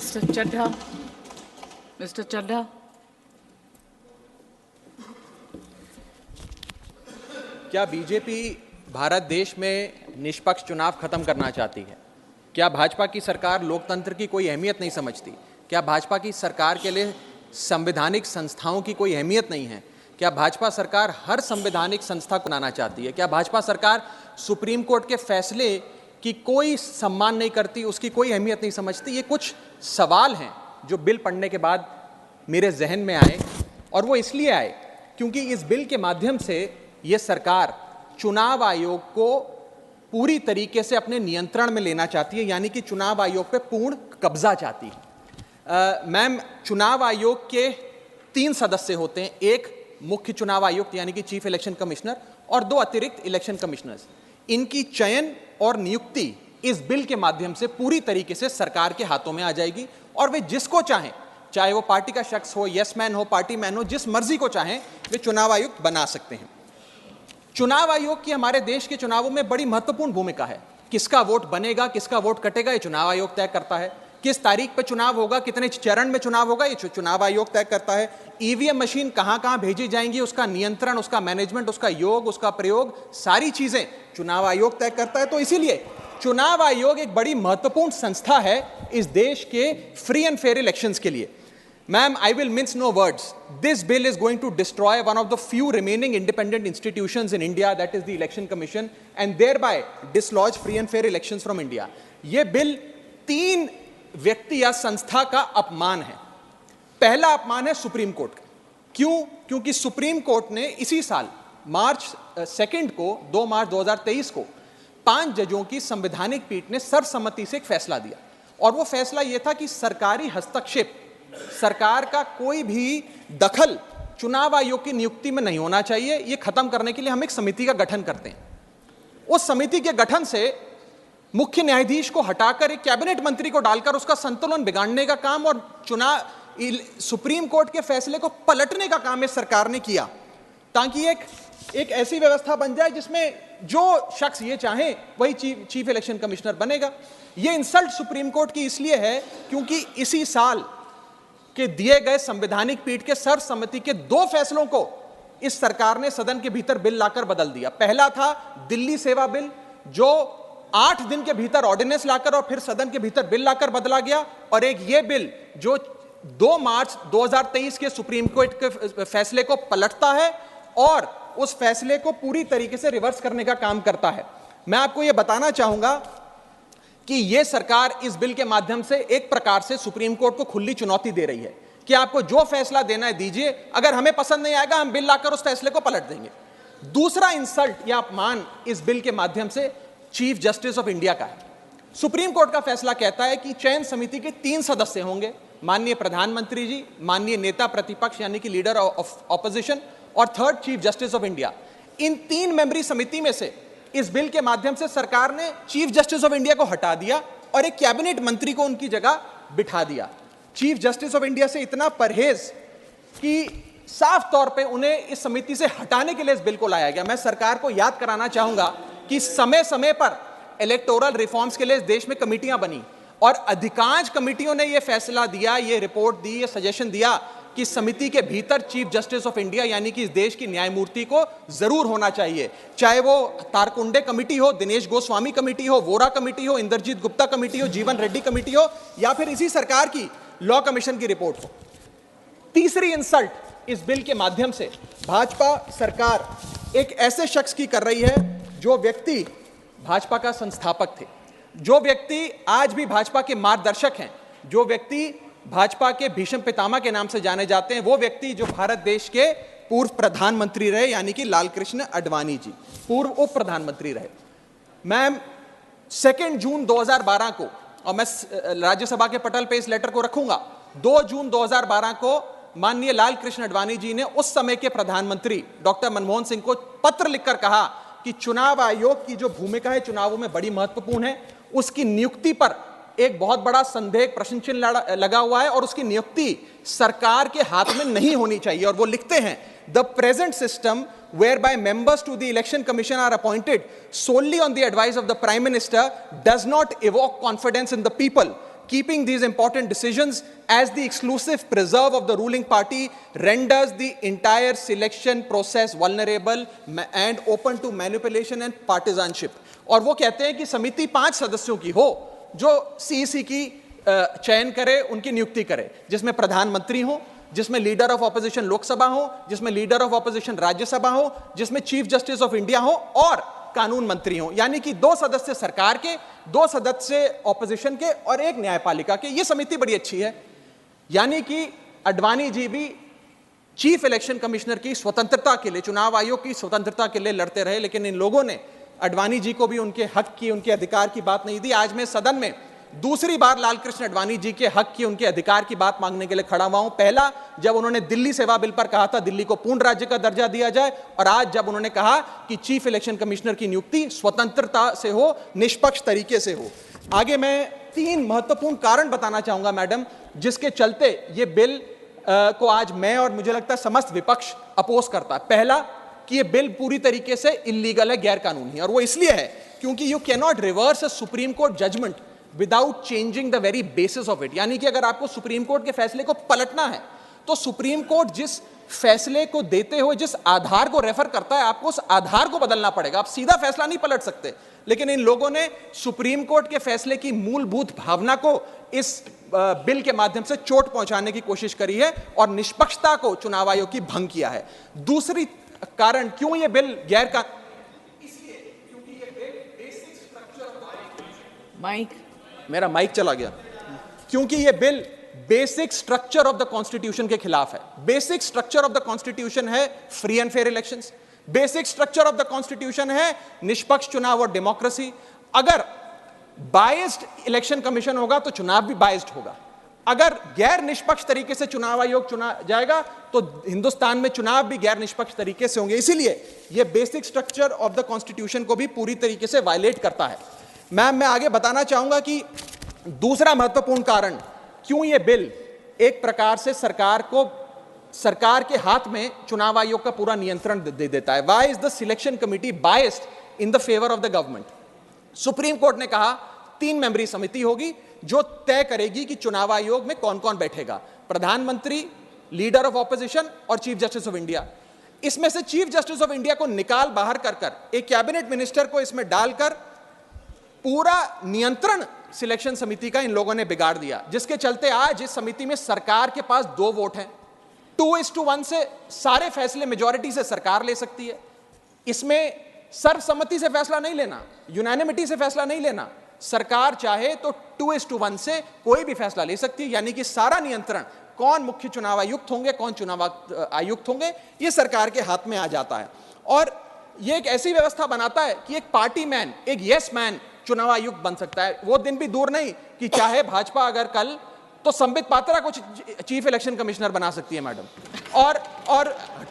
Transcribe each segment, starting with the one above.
Mr. Chadha. Mr. Chadha. क्या BJP Bharat देश में निष्पक्ष चुनाव खत्म करना चाहती है? क्या भाजपा की सरकार लोकतंत्र की कोई अहमियत नहीं समझती? क्या भाजपा की सरकार के लिए संवैधानिक संस्थाओं की कोई अहमियत नहीं है? क्या भाजपा सरकार हर संवैधानिक संस्था को बनाना चाहती है? क्या भाजपा सरकार सुप्रीम कोर्ट के फैसले की कोई सम्मान नहीं करती, उसकी कोई अहमियत नहीं समझती? ये कुछ सवाल हैं जो बिल पढ़ने के बाद मेरे जहन में आए, और वो इसलिए आए क्योंकि इस बिल के माध्यम से ये सरकार चुनाव आयोग को पूरी तरीके से अपने नियंत्रण में लेना चाहती है, यानी कि चुनाव आयोग पे पूर्ण कब्जा चाहती है। मैम, चुनाव आयोग के 3 सदस्य होते हैं, एक मुख्य चुनाव आयुक्त यानी कि चीफ इलेक्शन कमिश्नर और 2 अतिरिक्त इलेक्शन कमिश्नर्स। इनकी चयन और नियुक्ति इस बिल के माध्यम से पूरी तरीके से सरकार के हाथों में आ जाएगी, और वे जिसको चाहें, चाहे वो पार्टी का शख्स हो, यस मैन हो, पार्टी मैन हो, जिस मर्जी को चाहें वे चुनाव आयुक्त बना सकते हैं। चुनाव आयोग की हमारे देश के चुनावों में बड़ी महत्वपूर्ण भूमिका है। किसका वोट बनेगा, किसका वोट कटेगा, ये चुनाव आयोग तय करता है। किस तारीख पर चुनाव होगा, कितने चरण में चुनाव होगा, ये चुनाव आयोग तय करता है। ईवीएम मशीन कहां कहां भेजी जाएंगी, उसका नियंत्रण, उसका मैनेजमेंट, उसका योग, उसका प्रयोग, सारी चीजें चुनाव आयोग तय करता है। तो इसीलिए चुनाव आयोग एक बड़ी महत्वपूर्ण संस्था है इस देश के फ्री एंड फेयर इलेक्शंस के लिए। Ma'am, I will mince no words. This bill is going to destroy one of the few remaining independent institutions in India, that is the Election Commission, and thereby dislodge free and fair elections from India. ये bill 3 व्यक्ति या संस्था का अपमान है। पहला अपमान है सुप्रीम कोर्ट का। क्यों? क्योंकि सुप्रीम कोर्ट ने इसी साल मार्च 2 को 2 मार्च 2023 को 5 जजों की संवैधानिक पीठ ने सर्वसम्मति से एक फैसला दिया, और वो फैसला ये था कि सरकारी हस्तक्षेप, सरकार का कोई भी दखल चुनाव आयोग की नियुक्ति में नहीं होना चाहिए। ये खत्म करने के लिए हम एक समिति का गठन करते हैं। उस समिति के गठन से मुख्य न्यायाधीश को हटाकर एक कैबिनेट मंत्री को डालकर उसका संतुलन बिगाड़ने का काम और सुप्रीम कोर्ट के फैसले को पलटने का काम इस सरकार ने किया, ताकि एक ऐसी व्यवस्था बन जाए जिसमें जो शख्स ये चाहे वही चीफ इलेक्शन कमिश्नर बनेगा। ये इंसल्ट सुप्रीम कोर्ट की इसलिए है क्योंकि इसी साल के दिए गए संवैधानिक पीठ के सर्वसम्मति के 2 फैसलों को इस सरकार ने सदन के भीतर बिल लाकर बदल दिया। पहला था दिल्ली सेवा बिल, जो 8 दिन के भीतर ऑर्डिनेंस लाकर और फिर सदन के भीतर बिल लाकर बदला गया, और एक ये बिल जो 2 मार्च 2023 के सुप्रीम कोर्ट के फैसले को पलटता है और उस फैसले को पूरी तरीके से रिवर्स करने का काम करता है। मैं आपको यह बताना चाहूंगा कि यह सरकार इस बिल के माध्यम से एक प्रकार से सुप्रीम कोर्ट को खुली चुनौती दे रही है कि आपको जो फैसला देना है दीजिए, अगर हमें पसंद नहीं आएगा हम बिल लाकर उस फैसले को पलट देंगे। दूसरा इंसल्ट या अपमान इस बिल के माध्यम से चीफ जस्टिस ऑफ इंडिया का है। सुप्रीम कोर्ट का फैसला कहता है कि चयन समिति के 3 सदस्य होंगे, माननीय प्रधानमंत्री जी, माननीय नेता प्रतिपक्ष यानी कि लीडर ऑफ ऑपोजिशन, और 3rd chief justice of India. इन 3 मेंबरी समिति में से इस बिल के माध्यम से सरकार ने चीफ जस्टिस ऑफ इंडिया को हटा दिया और एक कैबिनेट मंत्री को उनकी जगह बिठा दिया। चीफ जस्टिस ऑफ इंडिया से इतना परहेज कि साफ तौर पे उन्हें इस समिति से हटाने के लिए इस बिल को लाया गया। मैं सरकार को याद कराना चाहूंगा कि समय समय पर इलेक्टोरल रिफॉर्म्स के लिए इस देश में कमेटियां बनी, और अधिकांश कमेटियों ने यह फैसला दिया, ये रिपोर्ट दी, ये सजेशन दिया कि समिति के भीतर चीफ जस्टिस ऑफ इंडिया यानी कि इस देश की न्यायमूर्ति को जरूर होना चाहिए, चाहे वो तारकुंडे कमेटी हो, दिनेश गोस्वामी कमेटी हो, वोरा कमेटी हो, इंद्रजीत गुप्ता कमेटी हो, जीवन रेड्डी कमेटी हो, या फिर इसी सरकार की लॉ कमीशन की रिपोर्ट हो। तीसरी इंसल्ट इस बिल के माध्यम से भाजपा सरकार एक ऐसे शख्स की कर रही है जो व्यक्ति भाजपा का संस्थापक थे, जो व्यक्ति आज भी भाजपा के मार्गदर्शक हैं, जो व्यक्ति भाजपा के भीष्म पितामह के नाम से जाने जाते हैं, वो व्यक्ति जो भारत देश के पूर्व प्रधानमंत्री रहे, यानी कि लालकृष्ण आडवाणी जी, पूर्व उप प्रधानमंत्री रहे। मैम, 2 जून 2012 को, और मैं राज्यसभा के पटल पे इस लेटर को रखूंगा, 2 जून 2012 को माननीय लालकृष्ण आडवाणी जी ने उस समय के प्रधानमंत्री डॉक्टर मनमोहन सिंह को पत्र लिखकर कहा कि चुनाव आयोग की जो भूमिका है चुनावों में बड़ी महत्वपूर्ण है, उसकी नियुक्ति पर एक बहुत बड़ा संदेह, प्रश्न चिन्ह लगा हुआ है, और उसकी नियुक्ति सरकार के हाथ में नहीं होनी चाहिए। और वो लिखते हैं, the present system whereby members to the election commission are appointed solely on the advice of the prime minister does not evoke confidence in the people keeping these important decisions as the exclusive preserve of the ruling party renders the entire selection process vulnerable and open to manipulation and partisanship. और वो कहते हैं कि समिति 5 सदस्यों की हो जो सीईसी की चयन करे, उनकी नियुक्ति करे, जिसमें प्रधानमंत्री हो, जिसमें लीडर ऑफ ऑपोजिशन लोकसभा हो, जिसमें लीडर ऑफ ऑपोजिशन राज्यसभा हो, जिसमें चीफ जस्टिस ऑफ इंडिया हो और कानून मंत्री हो, यानी कि 2 सदस्य सरकार के, 2 सदस्य ऑपोजिशन के और 1 न्यायपालिका के। ये समिति बड़ी अच्छी है, यानी कि अडवाणी जी भी चीफ इलेक्शन कमिश्नर की स्वतंत्रता के लिए, चुनाव आयोग की स्वतंत्रता के लिए लड़ते रहे, लेकिन इन लोगों ने अडवाणी जी को भी उनके हक की, उनके अधिकार की बात नहीं दी। आज मैं सदन में दूसरी बार लालकृष्ण अडवाणी जी के हक की, उनके अधिकार की बात मांगने के लिए खड़ा हुआ हूं। पहला जब उन्होंने दिल्ली सेवा बिल पर कहा था दिल्ली को पूर्ण राज्य का दर्जा दिया जाए, और आज जब उन्होंने कहा कि चीफ इलेक्शन कमिश्नर की नियुक्ति स्वतंत्रता से हो, निष्पक्ष तरीके से हो। आगे मैं 3 महत्वपूर्ण कारण बताना चाहूंगा मैडम, जिसके चलते ये बिल को आज मैं और मुझे लगता है समस्त विपक्ष अपोज करता है। पहला कि ये बिल पूरी तरीके से इलीगल है, गैर कानूनी है, और वो इसलिए है क्योंकि you can not reverse a Supreme Court judgement without changing the very basis of it. यानी कि अगर आपको सुप्रीम कोर्ट के फैसले को पलटना है तो सुप्रीम कोर्ट जिस फैसले को देते हुए जिस आधार को रेफर करता है, आपको उस आधार को बदलना पड़ेगा। आप सीधा फैसला नहीं पलट सकते। लेकिन इन लोगों ने सुप्रीम कोर्ट के फैसले की मूलभूत भावना को इस बिल के माध्यम से चोट पहुंचाने की कोशिश करी है और निष्पक्षता को चुनाव आयोग की भंग किया है। दूसरी कारण क्यों ये बिल गैर का, इसलिए क्योंकि ये बिल बेसिक स्ट्रक्चर, माइक, मेरा माइक चला गया, क्योंकि ये bill basic structure of the constitution के खिलाफ है। Basic structure of the constitution है free and fair elections, basic structure of the constitution है निष्पक्ष चुनाव और डेमोक्रेसी। अगर बायस्ड इलेक्शन कमीशन होगा तो चुनाव भी बायस्ड होगा। अगर गैर निष्पक्ष तरीके से चुनाव आयोग चुना जाएगा तो हिंदुस्तान में चुनाव भी गैर निष्पक्ष तरीके से होंगे। इसीलिए यह basic structure of the constitution को भी पूरी तरीके से वायलेट करता है। मैं आगे बताना चाहूंगा कि दूसरा महत्वपूर्ण कारण क्यों यह बिल एक प्रकार से सरकार के हाथ में चुनाव आयोग का पूरा नियंत्रण दे देता है। Why is the selection committee biased in the favour of the government? Supreme court ने कहा 3 मेंबरी समिति होगी जो तय करेगी कि चुनाव आयोग में कौन कौन बैठेगा, प्रधानमंत्री, लीडर ऑफ ऑपोजिशन और चीफ जस्टिस ऑफ इंडिया। इसमें से चीफ जस्टिस ऑफ इंडिया को निकाल बाहर कर एक कैबिनेट मिनिस्टर को इसमें डालकर पूरा नियंत्रण सिलेक्शन समिति का इन लोगों ने बिगाड़ दिया, जिसके चलते आज इस समिति में सरकार के पास 2 वोट हैं। 2:1 से सारे फैसले मेजॉरिटी से सरकार ले सकती है। इसमें सर्वसम्मति से फैसला नहीं लेना, यूनानिमिटी से फैसला नहीं लेना। सरकार चाहे तो 2:1 से कोई भी फैसला ले सकती है, यानी कि सारा नियंत्रण कौन मुख्य चुनाव आयुक्त होंगे, कौन चुनाव आयुक्त होंगे, ये सरकार के हाथ में आ जाता है। और ये एक ऐसी व्यवस्था बनाता है कि एक पार्टी मैन, एक यस मैन चुनाव आयुक्त बन सकता है। वो दिन भी दूर नहीं कि चाहे भाजपा अगर कल तो संबित पात्रा को चीफ इलेक्शन कमिश्नर बना सकती है मैडम, और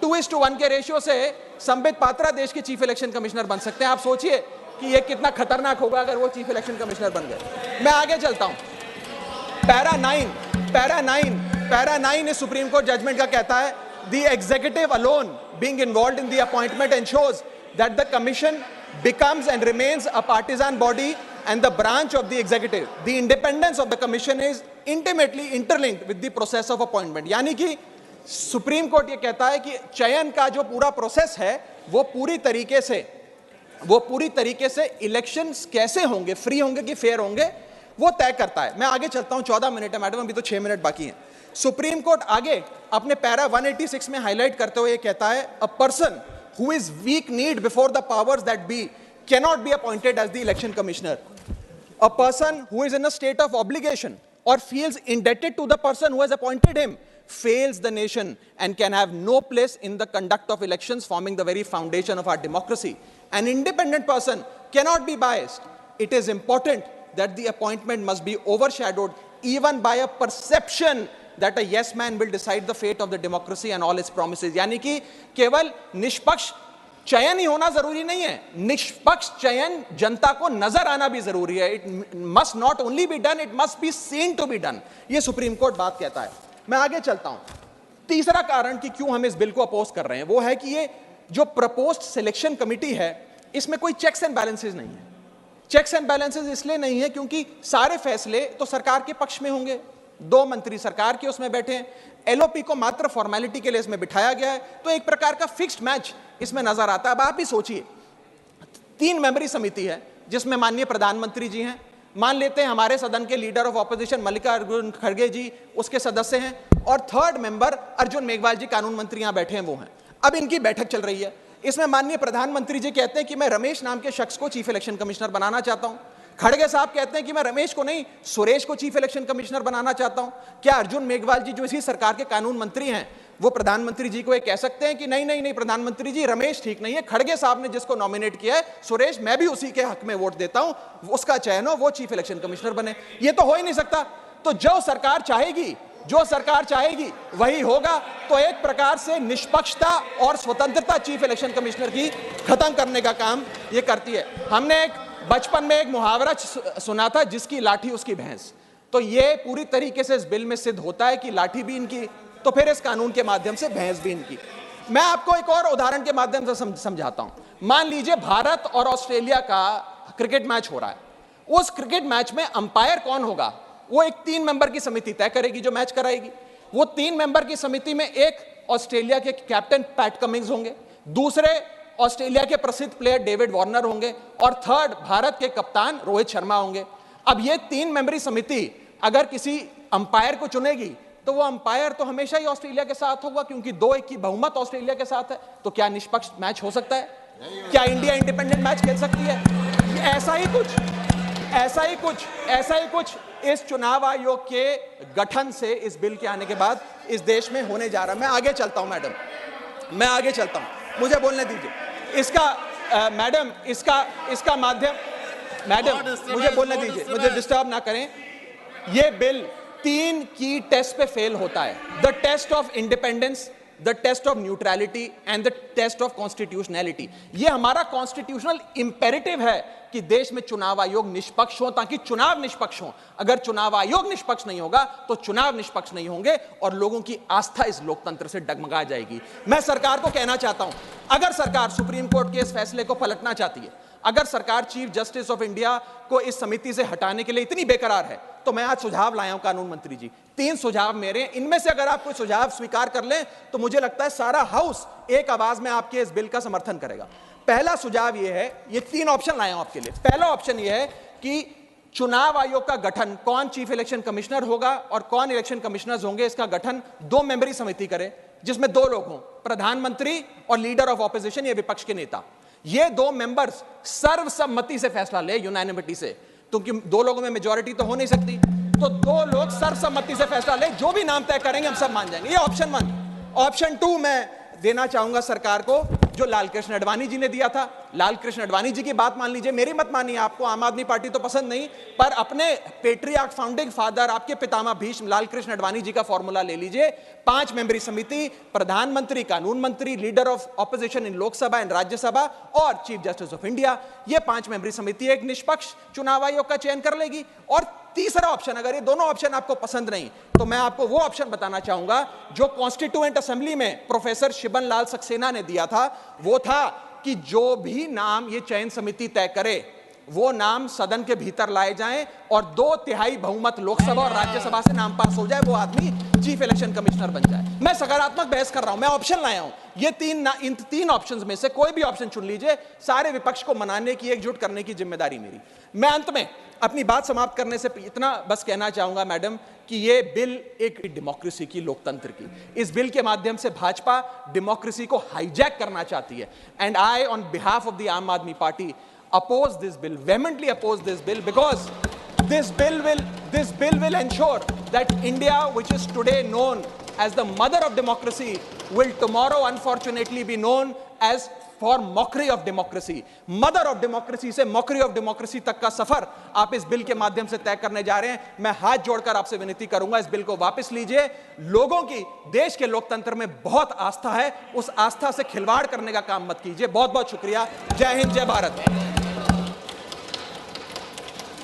2:1 के रेशियो से संबित पात्रा देश के चीफ इलेक्शन कमिश्नर बन सकते हैं। आप सोचिए कि ये कितना खतरनाक होगा अगर वो चीफ इलेक्शन कमिश्नर बन गए। मैं आगे चलता हूं। पैरा 9 इस सुप्रीम कोर्ट जजमेंट का कहता है the executive alone being involved in the appointment ensures that the commission becomes and remains a partisan body and the branch of the executive. The independence of the commission is intimately interlinked with the process of appointment. यानी कि supreme court ये कहता है कि चयन का जो पूरा प्रोसेस है वो पूरी तरीके से इलेक्शंस कैसे होंगे, फ्री होंगे कि फेयर होंगे, वो तय करता है। मैं आगे चलता हूं, 14 मिनट है मैडम, अभी तो 6 मिनट बाकी हैं। सुप्रीम कोर्ट आगे अपने पैरा 186 में हाईलाइट करते हुए ये कहता है a person who is weak kneed before the powers that be cannot be appointed as the election commissioner. A person who is in a state of obligation or feels indebted to the person who has appointed him fails the nation and can have no place in the conduct of elections, forming the very foundation of our democracy. An independent person cannot be biased. It is important that the appointment must be overshadowed even by a perception that a yes man will decide the fate of the democracy and all its promises. यानी कि केवल निष्पक्ष चयन ही होना जरूरी नहीं है, निष्पक्ष चयन जनता को नजर आना भी जरूरी है। It must not only be done, it must be seen to be done. ये सुप्रीम कोर्ट बात कहता है। मैं आगे चलता हूं। तीसरा कारण कि क्यों हम इस बिल को अपोज कर रहे हैं वो है कि ये जो प्रपोज्ड सिलेक्शन कमिटी है इसमें कोई चेक्स एंड बैलेंसेस नहीं है। चेक्स एंड बैलेंसेस इसलिए नहीं है क्योंकि सारे फैसले तो सरकार के पक्ष में होंगे, 2 मंत्री सरकार के उसमें बैठे हैं, एलओपी को मात्र फॉर्मेलिटी के लिए इसमें बिठाया गया है, तो एक प्रकार का फिक्स्ड मैच इसमें नजर आता है। अब आप ही सोचिए, 3 मेंबरी समिति है जिसमें माननीय प्रधानमंत्री जी हैं, मान लेते हैं हमारे सदन के लीडर ऑफ ऑपोजिशन मल्लिकार्जुन खड़गे जी उसके सदस्य हैं, और 3rd मेंबर अर्जुन मेघवाल जी कानून मंत्री यहां बैठे हैं वो हैं। अब इनकी बैठक चल रही है, इसमें माननीय प्रधानमंत्री जी कहते हैं कि मैं रमेश नाम के शख्स को चीफ इलेक्शन कमिश्नर बनाना चाहता हूं। खड़गे साहब कहते हैं कि मैं रमेश को नहीं सुरेश को चीफ इलेक्शन कमिश्नर बनाना चाहता हूं। क्या अर्जुन मेघवाल जी जो इसी सरकार के कानून मंत्री हैं वो प्रधानमंत्री जी को ये कह सकते हैं कि नहीं नहीं नहीं प्रधानमंत्री जी रमेश ठीक नहीं है, खड़गे साहब ने जिसको नॉमिनेट किया है सुरेश, मैं भी उसी के हक में वोट देता हूं, उसका चयन हो, वो चीफ इलेक्शन कमिश्नर बने? ये तो हो ही नहीं सकता। तो जो सरकार चाहेगी वही होगा। तो एक प्रकार से निष्पक्षता और स्वतंत्रता चीफ इलेक्शन कमिश्नर की खत्म करने का काम ये करती है। हमने बचपन में एक मुहावरा सुना था, जिसकी लाठी उसकी भैंस। तो ये पूरी तरीके से इस बिल में सिद्ध होता है कि लाठी भी इनकी, तो फिर इस कानून के माध्यम से भैंस भी इनकी। मैं आपको एक और उदाहरण के माध्यम से समझाता हूं। मान लीजिए भारत और ऑस्ट्रेलिया का क्रिकेट मैच हो रहा है, उस क्रिकेट मैच में अंपायर कौन होगा वो एक 3 मेंबर की समिति तय करेगी जो मैच कराएगी। वो 3 मेंबर की समिति में एक ऑस्ट्रेलिया के कैप्टन पैट कमिंग्स होंगे, दूसरे ऑस्ट्रेलिया के प्रसिद्ध प्लेयर डेविड वार्नर होंगे, और 3rd भारत के कप्तान रोहित शर्मा होंगे। अब ये 3 मेंबरी समिति अगर किसी अंपायर को चुनेगी तो वो अंपायर तो हमेशा ही ऑस्ट्रेलिया के साथ होगा, क्योंकि 2-1 की बहुमत ऑस्ट्रेलिया के साथ है। तो क्या निष्पक्ष मैच हो सकता है? क्या इंडिया इंडिपेंडेंट मैच खेल सकती है? ऐसा ही कुछ इस चुनाव आयोग के गठन से, इस बिल के आने के बाद इस देश में होने जा रहा है। मैं आगे चलता हूं मैडम, मुझे बोलने दीजिए। इसका माध्यम, मैडम मुझे बोलने दीजिए, मुझे डिस्टर्ब ना करें। यह बिल 3 की टेस्ट पे फेल होता है, the test of independence, the test of neutrality and the test of constitutionality. ये हमारा कॉन्स्टिट्यूशनल इंपेरेटिव है कि देश में चुनाव आयोग निष्पक्ष हो, ताकि चुनाव निष्पक्ष हो। अगर चुनाव आयोग निष्पक्ष नहीं होगा तो चुनाव निष्पक्ष नहीं होंगे और लोगों की आस्था इस लोकतंत्र से डगमगा जाएगी। मैं सरकार को कहना चाहता हूं, अगर सरकार सुप्रीम कोर्ट के इस फैसले को पलटना चाहती है, अगर सरकार चीफ जस्टिस ऑफ इंडिया को इस समिति से हटाने के लिए इतनी बेकरार है, तो मैं आज सुझाव लाया हूं कानून मंत्री जी। 3 सुझाव मेरे, इनमें से अगर आप कोई सुझाव स्वीकार कर लें तो मुझे लगता है सारा हाउस एक आवाज में आपके इस बिल का समर्थन करेगा। पहला सुझाव यह है, ये 3 ऑप्शन लाया हूं आपके लिए। पहला ऑप्शन यह है कि चुनाव आयोग का गठन, कौन चीफ इलेक्शन कमिश्नर होगा और कौन इलेक्शन कमिश्नर्स होंगे, इसका गठन 2 मेंबरी समिति करे, जिसमें 2 लोग हों, प्रधानमंत्री और लीडर ऑफ ऑपोजिशन, ये विपक्ष के नेता। ये 2 मेंबर्स सर्वसम्मति से फैसला ले, यूनानिमिटी से, क्योंकि 2 लोगों में मेजॉरिटी तो हो नहीं सकती, तो 2 लोग सर्वसम्मति से फैसला ले, जो भी नाम तय करेंगे हम सब मान जाएंगे। ये ऑप्शन 1। ऑप्शन 2 मैं देना चाहूंगा सरकार को, जो लालकृष्ण आडवाणी जी ने दिया था। लालकृष्ण आडवाणी जी की बात मान लीजिए, मेरी मत मानिए, आपको आम आदमी पार्टी तो पसंद नहीं, पर अपने पेट्रियार्क फाउंडिंग फादर, आपके पितामह भीष्म लालकृष्ण आडवाणी जी का फॉर्मूला ले लीजिए। 5 मेंबरी समिति, प्रधानमंत्री, कानून मंत्री, leader of opposition in Lok Sabha and Rajya Sabha और चीफ जस्टिस ऑफ इंडिया। ये 5 मेंबरी समिति एक निष्पक्ष चुनाव आयोग का चयन कर लेगी। और तीसरा ऑप्शन, अगर ये दोनों ऑप्शन आपको पसंद नहीं, तो मैं आपको वो ऑप्शन बताना चाहूंगा जो कॉन्स्टिट्यूएंट असेंबली में प्रोफेसर शिबन लाल सक्सेना ने दिया था। वो था कि जो भी नाम ये चयन समिति तय करे, वो नाम सदन के भीतर लाए जाएं और 2/3 बहुमत लोकसभा और राज्यसभा से नाम पास हो जाए, वो आदमी चीफ इलेक्शन कमिश्नर बन जाए। मैं सकारात्मक बहस कर रहा हूं, मैं ऑप्शन लाया हूं। ये इन 3 ऑप्शंस में से कोई भी ऑप्शन चुन लीजिए, सारे विपक्ष को मनाने की, एकजुट करने की जिम्मेदारी मेरी। मैं अंत में अपनी बात समाप्त करने से इतना बस कहना चाहूंगा मैडम, कि ये बिल एक डेमोक्रेसी की, लोकतंत्र की, इस बिल के माध्यम से भाजपा डेमोक्रेसी को हाईजैक करना चाहती है। And I on behalf of the आम आदमी party oppose this bill, vehemently oppose this bill, because this bill will ensure that India, which is today known as the mother of democracy, will tomorrow unfortunately be known as for mockery of democracy. Mother of democracy से mockery of democracy तक का सफर आप इस bill के माध्यम से तय करने जा रहे हैं। मैं हाथ जोड़कर आपसे विनती करूंगा, इस बिल को वापस लीजिए। लोगों की देश के लोकतंत्र में बहुत आस्था है, उस आस्था से खिलवाड़ करने का काम मत कीजिए। बहुत बहुत शुक्रिया। जय हिंद, जय भारत।